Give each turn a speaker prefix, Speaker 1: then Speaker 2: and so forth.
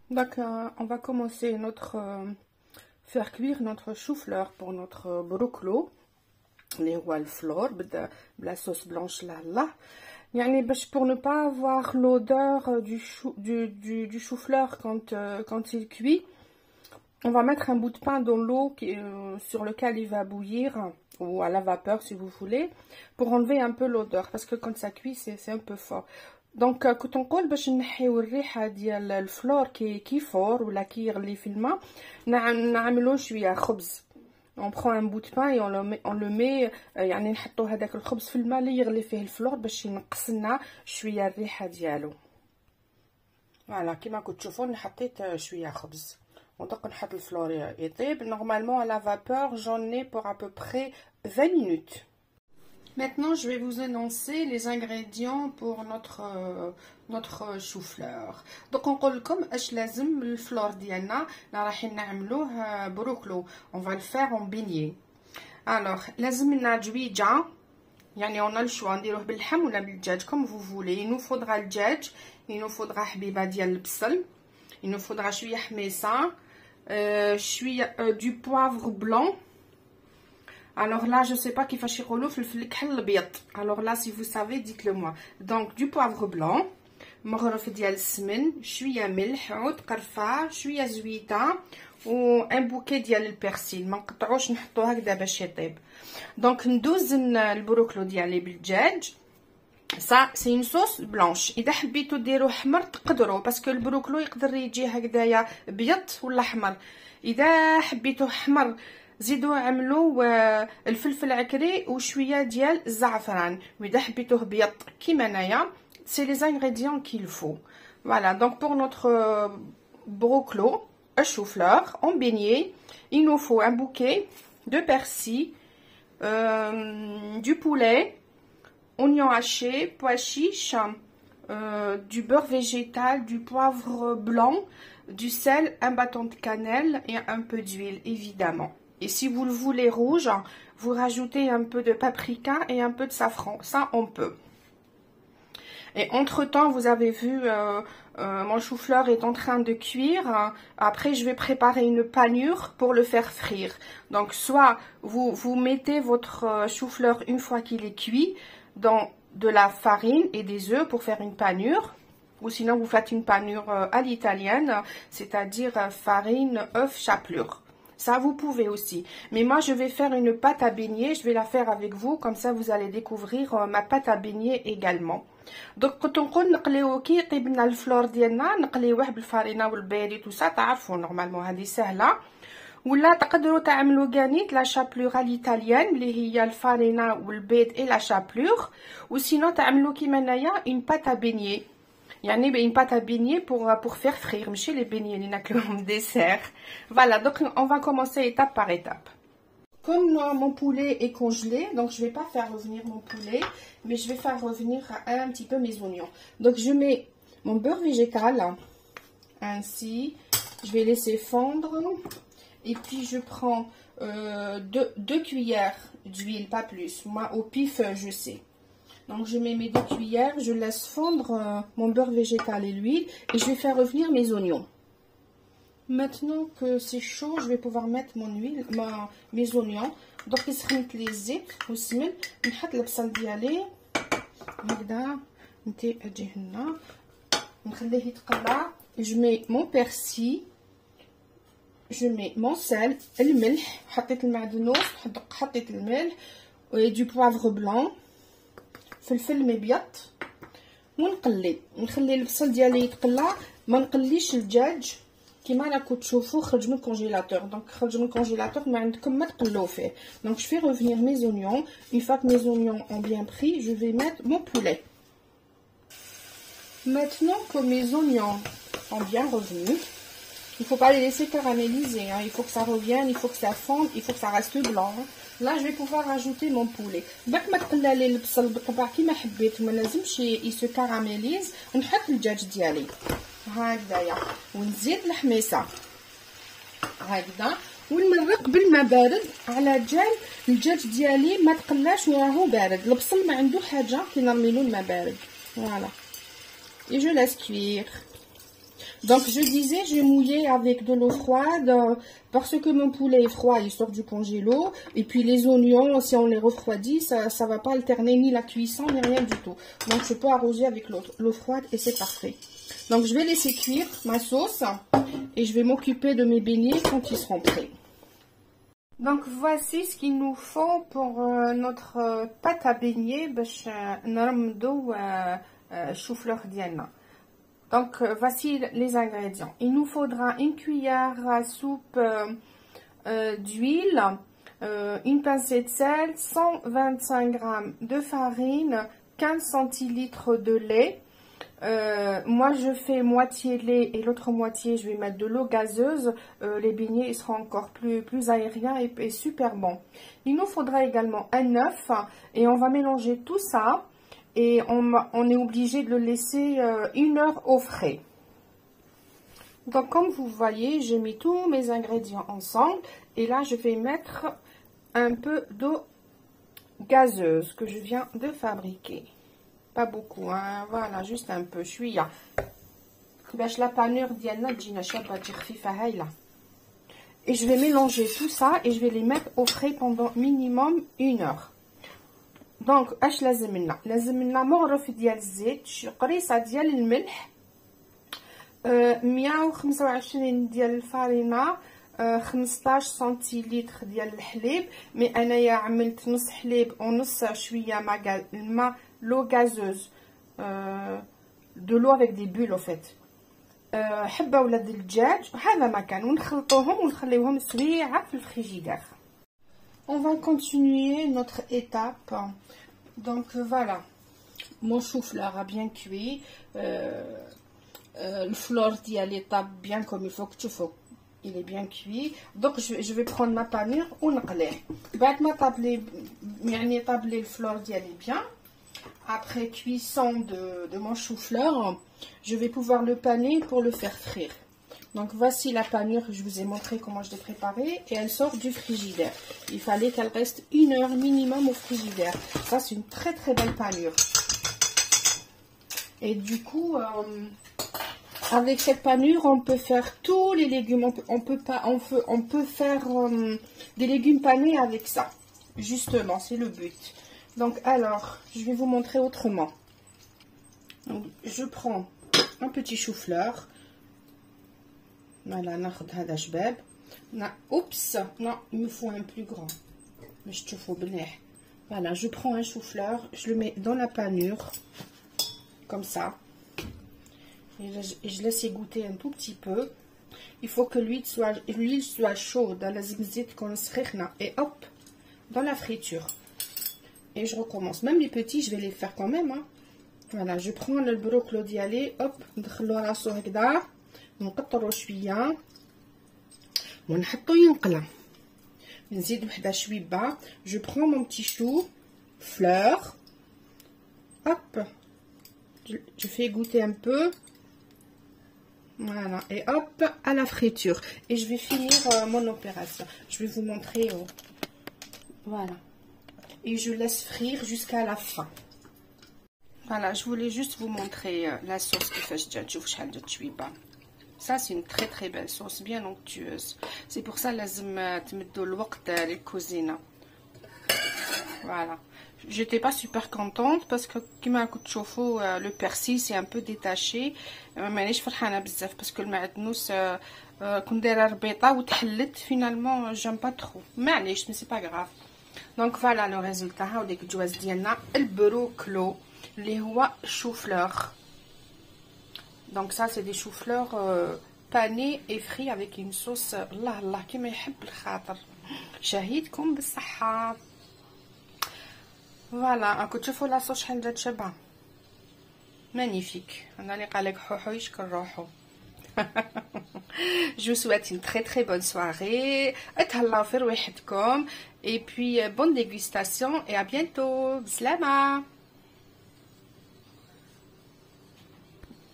Speaker 1: Donc, on va commencer faire cuire notre chou-fleur pour notre brocolo. Les rois le fleur, la sauce blanche là. Pour ne pas avoir l'odeur du chou-fleur quand il cuit, on va mettre un bout de pain dans l'eau sur lequel il va bouillir, ou à la vapeur si vous voulez, pour enlever un peu l'odeur, parce que quand ça cuit, c'est un peu fort. Donc, quand on colle, باش نحيو الريحة ديال الفلور كي فور ولا كي يغلي في الماء نعملو شوية خبز. On prend un bout de pain et on le met يعني نحطو هذاك الخبز في الماء اللي يغلي فيه الفلور باش ينقص لنا شوية الريحة ديالو. فوالا كيما كنتو تشوفوا أنا حطيت شوية خبز. ودق نحط الفلور يطيب. Normalement à la vapeur j'en ai pour à peu près 20 minutes. Maintenant, je vais vous annoncer les ingrédients pour notre chou-fleur. Donc, on colle comme le fleur diana, on va le faire en beignet. Alors, lazimna djouidja, yani on a le choix, on نديروه باللحم ولا بالدجاج comme vous voulez. Il nous faudra le djaj, il nous faudra حبيبة ديال البصل, il nous faudra شوية حميصة, شوية du poivre blanc. Alors là, je sais pas qui fait alors là, si vous savez, dites-le moi. Donc, du poivre blanc, مغرف ديال السمن, شوية ملح, عود قرفة, شوية زويتة, و un bouquet ديال البرسيل. ما نقطعوش نحطو هكذا باش يطيب. Donc, ندوز البروكلو ديالي بالدجاج. Ça, c'est une sauce blanche. إذا حبيتو ديرو حمر تقدروا, parce que البروكلو يقدر يجي هكذايا بيض ولا حمر. إذا حبيتو حمر زيدوا عملوا الفلفل العكري وشويه ديال الزعفران. واذا حبيتوه بيض كيما انايا c'est les ingrédients qu'il faut. Voilà, donc pour notre brocolo, un chou-fleur en beignet, il nous faut un bouquet de persil, du poulet, oignons hachés, pois chiches, du beurre végétal, du poivre blanc, du sel, un bâton de cannelle et un peu d'huile évidemment. Et si vous le voulez rouge, vous rajoutez un peu de paprika et un peu de safran. Ça, on peut. Et entre-temps, vous avez vu, mon chou-fleur est en train de cuire. Après, je vais préparer une panure pour le faire frire. Donc, soit vous mettez votre chou-fleur une fois qu'il est cuit dans de la farine et des œufs pour faire une panure. Ou sinon, vous faites une panure à l'italienne, c'est-à-dire farine, œuf, chapelure. Ça, vous pouvez aussi. Mais moi, je vais faire une pâte à beignet. Je vais la faire avec vous. Comme ça, vous allez découvrir ma pâte à beignet également. Donc, quand on dit نقليو كي طيبنا الفلور ديالنا نقليوه بالفارينة والبيض tout ça تعرفوا normalement هذه سهلة. ولا تقدروا تعملوا غانيت لا شابلور اليطاليان اللي هي الفارينة والبيض et la chapelure. Ou sinon تعملوا كيما انايا une pâte à beignet. يعني une pâte à beignet pour faire frire, ماشي les beignets اللي ناكلوهم dessert. Voilà, donc on va commencer étape par étape. Comme mon poulet est congelé, donc je vais pas faire revenir mon poulet, mais je vais faire revenir un petit peu mes oignons. Donc je mets mon beurre végétal, ainsi, je vais laisser fondre, et puis je prends deux cuillères d'huile, pas plus. Moi au pif, je sais. Donc je mets mes 2 cuillères, je laisse fondre mon beurre végétal et l'huile et je vais faire revenir mes oignons. Maintenant que c'est chaud, je vais pouvoir mettre mes oignons. Donc يسخنت لي الزيت والسمن نحط البصل ديالي هكذا نتي اجي هنا نخليه يتقلع. Je mets mon persil, je mets mon sel, الملح, حطيت المعدنوس, حطيت الملح et du poivre blanc. فلفل مبيض ونقلي نخلي البصل ديالي يتقلع. ما نقليش الدجاج كيما راكم تشوفوا خرج من الكونجيلاتور. دونك خرج من الكونجيلاتور ما عندكم ما تقلوه فيه. دونك je fais revenir mes oignons. Une fois que mes oignons ont bien pris, je vais mettre mon poulet. Maintenant que mes oignons ont bien revenu, il faut pas les laisser caraméliser, hein. Il faut que ça revienne, il faut que ça fonde, il faut que ça reste blanc, hein. Là, je vais pouvoir ajouter mon poulet. بعد ما تقلى لي البصل بالطبع كيما حبيت وما لازمش يسو كاراميليز. نحط الدجاج ديالي هكذايا ونزيد الحميصه هكذا ونمرق بالماء بارد على جال الدجاج ديالي ما تقلاش وراهو بارد. البصل ما عنده حاجه كي نرميلو الماء بارد. فوالا et je laisse cuire. Donc je disais, je vais mouiller avec de l'eau froide parce que mon poulet est froid, il sort du congélo. Et puis les oignons, si on les refroidit, ça ne va pas alterner ni la cuisson ni rien du tout. Donc je peux arroser avec l'eau froide et c'est parfait. Donc je vais laisser cuire ma sauce et je vais m'occuper de mes beignets quand ils seront prêts. Donc voici ce qu'il nous faut pour notre pâte à beignets باش نرمدو chou-fleur ديالنا. Donc voici les ingrédients. Il nous faudra une cuillère à soupe d'huile, une pincée de sel, 125 g de farine, 15 centilitres de lait. Moi je fais moitié lait et l'autre moitié je vais mettre de l'eau gazeuse. Les beignets ils seront encore plus aériens et super bons. Il nous faudra également un œuf et on va mélanger tout ça et on est obligé de le laisser 1 heure au frais. Donc comme vous voyez, j'ai mis tous mes ingrédients ensemble et là je vais mettre un peu d'eau gazeuse que je viens de fabriquer. Pas beaucoup, hein, voilà, juste un peu. شوية باش la panure ديالنا تجينا شابة خفيفة هايلة. Et je vais mélanger tout ça et je vais les mettre au frais pendant minimum 1 heure. Donc اش لازم لنا؟ لازم لنا مغرف ديال الزيت، قريصة ديال الملح، 125 ديال الفارينة، 15 سنتيلتر ديال الحليب. مي انايا عملت نص حليب ونص شويه ماء l'eau gazeuse, de l'eau avec des bulles au fait. حبه ولا الدجاج هذا ما كان ونخلطوهم ونخليوهم سريعه في الفريجيدير. On va continuer notre étape. Donc voilà, mon chou-fleur a bien cuit, le fleur ديال l'étape bien comme il faut que tu faut. Il est bien cuit. Donc je vais prendre ma panure ونقليه. بعد ما طابلي يعني طابلي الفلور ديالي bien. Après cuisson de mon chou-fleur, je vais pouvoir le paner pour le faire frire. Donc voici la panure, je vous ai montré comment je l'ai préparée et elle sort du frigidaire. Il fallait qu'elle reste 1 heure minimum au frigidaire. Ça c'est une très très belle panure. Et du coup, avec cette panure, on peut faire tous les légumes. On peut faire des légumes panés avec ça. Justement, c'est le but. Donc alors, je vais vous montrer autrement. Donc, je prends un petit chou-fleur. Voilà, oups, non, il me faut un plus grand. Mais je te faut bien. Voilà, je prends un chou-fleur, je le mets dans la panure, comme ça. Et je laisse égoutter un tout petit peu. Il faut que l'huile soit chaude. Et hop, dans la friture. Et je recommence. Même les petits, je vais les faire quand même. Hein. Voilà, je prends le brocolo ديالي. Hop, ندخلو راسو هكذا. نقطرو شوية. ونحطو ينقلى. نزيد وحدة شويبة. Je prends mon petit chou, fleur. Hop. Je fais égoutter un peu. Voilà. Et hop, à la friture. Et je vais finir mon opération. Je vais vous montrer. Voilà. Et je laisse frire jusqu'à la fin. Voilà, je voulais juste vous montrer la sauce qui fait de. Ça, c'est une très très belle sauce, bien onctueuse. C'est pour ça لازم تمدوا الوقت للكوزينة. Voilà. J'étais pas super contente parce que كما كنتوا تشوفوا le persil c'est un peu détaché. مانيش فرحانة بزاف parce que المعدنوس كنت دايره ربيطه وتحلت finalement j'aime pas trop. معليش, mais c'est pas grave. Donc voilà le résultat. هاوديك الجواز ديالنا البروكلو اللي هو chou-fleur. Donc ça c'est des choux-fleurs panés et frits avec une sauce الله الله كيما يحب الخاطر. شهيدكم بالصحة. Voilà, راكم تشوفوا لا صوص شحال جات شابه. Magnifique. انا اللي قالك حوحو يشكر روحو. Je vous souhaite une très très bonne soirée. Et puis bonne dégustation et à bientôt. Bislama.